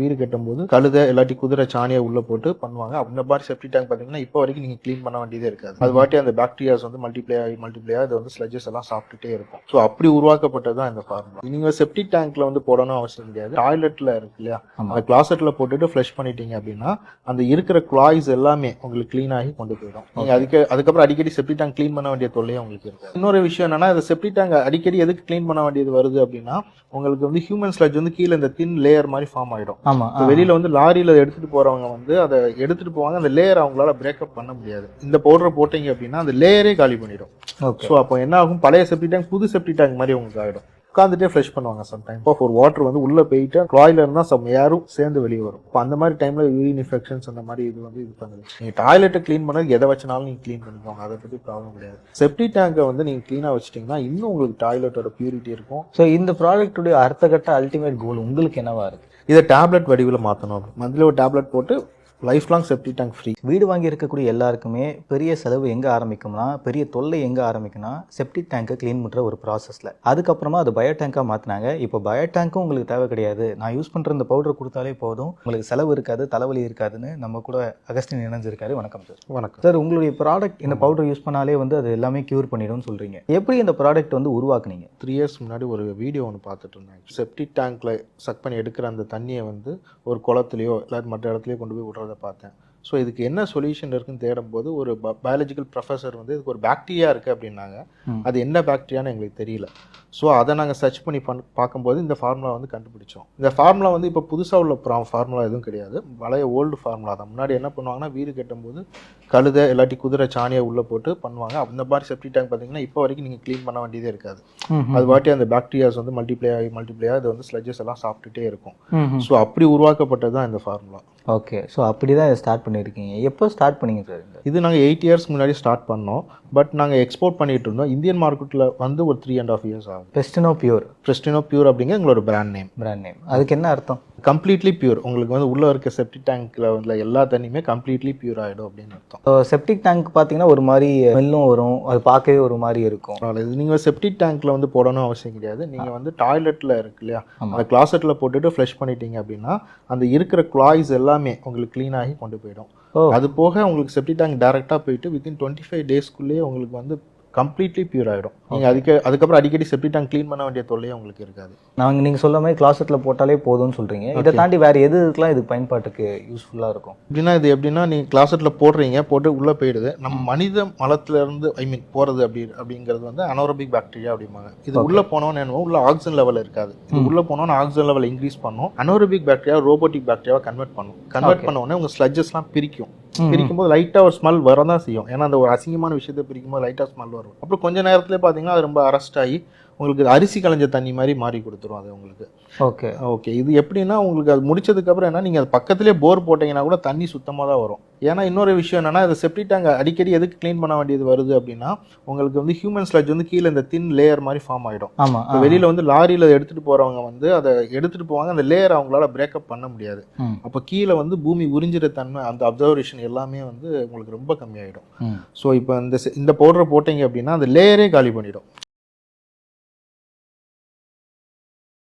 வீடு கட்டும்போது கழுதை இல்லாட்டி குதிரை சாணியை உள்ள போட்டு பண்ணுவாங்க. அந்த மாதிரி செப்டி டேங்க் பார்த்தீங்கன்னா இப்போ வரைக்கும் நீங்க க்ளீன் பண்ண வேண்டியதே இருக்காது. அது வாட்டி அந்த பாக்டீரியாஸ் வந்து மல்டிப்ளை ஆகி இது வந்து ஸ்லெட்ஜஸ் எல்லாம் சாப்பிட்டுட்டே இருக்கும். ஸோ அப்படி உருவாக்கப்பட்டது தான் இந்த ஃபார்முலா. நீங்க செப்டி டேங்க்ல வந்து போடணும் அவசியம் கிடையாது. டாய்லெட்ல இருக்கு இல்லையா, அந்த கிளாசெட்ல போட்டுட்டு ஃப்ளஷ் பண்ணிட்டீங்க அப்படின்னா அந்த இருக்கிற குளாய்ஸ் எல்லாமே உங்களுக்கு க்ளீன் ஆகி கொண்டு போயிடும். நீங்க அதுக்கப்புறம் அடிக்கடி செப்டி டேங்க் க்ளீன் பண்ண வேண்டிய தொல்லையே உங்களுக்கு இருக்கு. இன்னொரு விஷயம் என்னன்னா, இந்த செப்டி டேங்க் அடிக்கடி எதுக்கு க்ளீன் பண்ண வேண்டியது வருது அப்படின்னா, உங்களுக்கு வந்து ஹியூமன் ஸ்லெட்ஜ் வந்து கீழே இந்த தின் லேயர் மாதிரி ஃபார்ம் ஆயிடும். வெளியில வந்து லாரியில எடுத்துட்டு போறவங்க வந்து அதை எடுத்துட்டு போவாங்க. அந்த லேயர் அவங்களால பிரேக்அப் பண்ண முடியாது. இந்த பவுடர் போட்டீங்க அப்படின்னா அந்த லேயரே காலி பண்ணிடும். ஸோ அப்போ என்ன ஆகும், பழைய செப்டி டேங்க் புது செப்டி டேங்க் மாதிரி உங்களுக்கு ஆகிடும். உட்காந்துட்டே ஃப்ரெஷ் பண்ணுவாங்க. சம்டைம் ஒரு வாட்டர் வந்து உள்ள போயிட்டு டாய்ல இருந்தால் சம் ஏரும் சேர்ந்து வெளியே வரும். இப்போ அந்த மாதிரி டைம்ல யூரின் இன்ஃபெக்ஷன்ஸ் அந்த மாதிரி இது வந்து இது பண்ணுது. நீங்க டாய்லெட்டை க்ளீன் பண்ணது எதை வச்சனாலும் நீங்க க்ளீன் பண்ணிக்கோங்க, அதை பத்தி ப்ராப்ளம் கிடையாது. செப்டி டேங்கை வந்து நீங்க க்ளீனா வச்சிட்டீங்கன்னா இன்னும் உங்களுக்கு டாய்லெட்டோட பியூரிட்டி இருக்கும். ஸோ இந்த ப்ராடக்ட்டுடைய அடுத்த கட்ட அல்டிமேட் கோல் உங்களுக்கு என்னவா இருக்கு? இதை டேப்லெட் வடிவில் மாற்றணும். மந்த்லி ஒரு டேப்லெட் போட்டு லைஃப் லாங் செப்டி டேங்க் ஃப்ரீ. வீடு வாங்கி இருக்கக்கூடிய எல்லாருக்குமே பெரிய செலவு எங்கே ஆரம்பிக்கும்னா, பெரிய தொல்லை எங்கே ஆரம்பிக்கும்னா செப்டி டேங்கை க்ளீன் பண்ணுற ஒரு ப்ராசஸில். அதுக்கப்புறமா அது பயோ டேங்காக மாற்றினாங்க. இப்போ பயோ டேங்க்கும் உங்களுக்கு தேவை கிடையாது, நான் யூஸ் பண்ணுற இந்த பவுடர் கொடுத்தாலே போதும், உங்களுக்கு செலவு இருக்காது, தலைவலி இருக்காதுன்னு நம்ம கூட அகஸ்டின் இணைஞ்சிருக்காரு. வணக்கம் சார். வணக்கம் சார். உங்களுடைய ப்ராடக்ட் இந்த பவுடர் யூஸ் பண்ணாலே வந்து அது எல்லாமே க்யூர் பண்ணிடும்னு சொல்கிறீங்க. எப்படி இந்த ப்ராடக்ட் வந்து உருவாக்குனீங்க? 3 years முன்னாடி ஒரு வீடியோ ஒன்று பார்த்துட்டு இருந்தேன். செப்டி டேங்க்ல சக் பண்ணி எடுக்கிற அந்த தண்ணியை வந்து ஒரு குளத்துலையோ இல்லை மற்ற இடத்துலையோ கொண்டு போய் விடுறதை பார்த்தேன். ஸோ இதுக்கு என்ன சொல்யூஷன் இருக்குன்னு தேடும்போது ஒரு பயாலஜிக்கல் ப்ரொஃபஸர் வந்து இதுக்கு ஒரு பாக்டீரியா இருக்குது அப்படின்னாங்க. அது என்ன பாக்டீரியான்னு எங்களுக்கு தெரியல. ஸோ அதை நாங்கள் சர்ச் பண்ணி பார்க்கும்போது இந்த ஃபார்முலா வந்து கண்டுபிடிச்சோம். இந்த ஃபார்முலா வந்து இப்போ புதுசாக உள்ள ஃபார்முலா எதுவும் கிடையாது, பழைய ஓல்டு ஃபார்முலா தான். முன்னாடி என்ன பண்ணுவாங்கன்னா, வீடு கட்டும்போது கழுதை இல்லாட்டி குதிரை சாணியை உள்ளே போட்டு பண்ணுவாங்க. அந்த மாதிரி செப்டி டேங்க் பார்த்தீங்கன்னா இப்போ வரைக்கும் நீங்கள் க்ளீன் பண்ண வேண்டியதே இருக்காது. அது வாட்டி அந்த பாக்டீரியாஸ் வந்து மல்டிப்ளை ஆகி இது வந்து ஸ்லெட்ஜஸ் எல்லாம் சாப்பிட்டுட்டே இருக்கும். ஸோ அப்படி உருவாக்கப்பட்டது தான் இந்த ஃபார்முலா. ஓகே. ஸோ அப்படி தான் ஸ்டார்ட் பண்ணியிருக்கீங்க. எப்போ ஸ்டார்ட் பண்ணீங்க சார்? இது நாங்கள் 8 years முன்னாடி ஸ்டார்ட் பண்ணோம். பட் நாங்கள் எக்ஸ்போர்ட் பண்ணிட்டு இருந்தோம். இந்தியன் மார்க்கெட்டில் வந்து ஒரு 3.5 years ஆகும். பெஸ்டினோ பியூர் அப்படிங்கிற எங்களோட பிராண்ட் நேம். அதுக்கு என்ன அர்த்தம்? Completely pure. உங்களுக்கு வந்து உள்ள இருக்க செப்டிக் டேங்க்ல உள்ள எல்லா தண்ணியுமே கம்ப்ளீட்லி பியூர் ஆகிடும் அப்படின்னு அர்த்தம். செப்டிக் டேங்க் பார்த்தீங்கன்னா ஒரு மாதிரி ஸ்மெல்லும் வரும், அது பார்க்கவே ஒரு மாதிரி இருக்கும். இது நீங்கள் செப்டிக் டேங்க்ல வந்து போடணும் அவசியம் கிடையாது. நீங்கள் வந்து டாய்லெட்டில் இருக்கு இல்லையா, அந்த கிளாசெட்டில் போட்டுட்டு ஃப்ளஷ் பண்ணிட்டீங்க அப்படின்னா அந்த இருக்கிற குளாய்ஸ் எல்லாமே உங்களுக்கு க்ளீன் ஆகி கொண்டு போயிடும். அது போக உங்களுக்கு செப்டிக் டேங்க் டைரெக்டாக போயிட்டு வித்தின் 25 daysக்குள்ளேயே உங்களுக்கு வந்து கம்ப்ளீட்லி பியூர் ஆகிடும். நீங்கள் அதுக்கப்புறம் அடிக்கடி செப்டி டேங்க் க்ளீன் பண்ண வேண்டிய தொல்லையே உங்களுக்கு இருக்காது. நீங்கள் சொல்ல மாதிரி கிளாசெட்டில் போட்டாலே போதும்னு சொல்கிறீங்க. இதை தாண்டி வேறு எதுக்கெலாம் இது பயன்பாட்டுக்கு யூஸ்ஃபுல்லாக இருக்கும்? எப்படின்னா நீங்கள் கிளாசெட்டில் போட்டு உள்ளே போயிடுது. நம்ம மனித மலத்திலேருந்து போகிறது அப்படிங்கிறது வந்து அனோரோபிக் பாக்டீரியா அப்படிம்பாங்க. இது உள்ளே போனோன்னு என்ன, உள்ள ஆக்சிஜன் லெவல் இருக்காது. இது உள்ளே போனோன்னு ஆக்சிஜன் லெவல் இன்க்ரீஸ் பண்ணும். அனோரோபிக் பாக்டீரியா ரோபோட்டிக் பாக்டீரியாவை கன்வெர்ட் பண்ண உடனே உங்கள் ஸ்லெட்ஜஸ்லாம் பிரிக்கும் போது லைட்டாக ஒரு ஸ்மெல் வரதான் செய்யும். ஏன்னா அந்த ஒரு அசிங்கமான விஷயத்தை பிரிக்கும் போது லைட்டாக ஸ்மெல் வரும். அப்புறம் கொஞ்சம் நேரத்துல பார்த்தீங்கன்னா அது ரொம்ப அரெஸ்ட் ஆகி உங்களுக்கு அரிசி களைஞ்ச தண்ணி மாதிரி மாறி கொடுத்துரும் அது உங்களுக்கு. ஓகே. இது எப்படின்னா உங்களுக்கு அது முடிச்சதுக்கப்புறம் என்ன, நீங்கள் அது பக்கத்துலேயே போர் போட்டிங்கன்னா கூட தண்ணி சுத்தமாக தான் வரும். ஏன்னா இன்னொரு விஷயம் என்னன்னா, இது செப்டி டேங்க் அடிக்கடி எதுக்கு க்ளீன் பண்ண வேண்டியது வருது அப்படின்னா, உங்களுக்கு வந்து ஹியூமன் ஸ்லெட்ஜ் வந்து கீழே இந்த தின் லேயர் மாதிரி ஃபார்ம் ஆகிடும். வெளியில வந்து லாரியில எடுத்துட்டு போறவங்க வந்து அதை எடுத்துட்டு போவாங்க. அந்த லேயர் அவங்களால பிரேக்அப் பண்ண முடியாது. அப்போ கீழே வந்து பூமி உறிஞ்சிற தன்மை, அந்த அப்சர்வேஷன் எல்லாமே வந்து உங்களுக்கு ரொம்ப கம்மியாயிடும். ஸோ இப்போ இந்த பவுடரை போட்டீங்க அப்படின்னா அந்த லேயரே காலி பண்ணிடும்.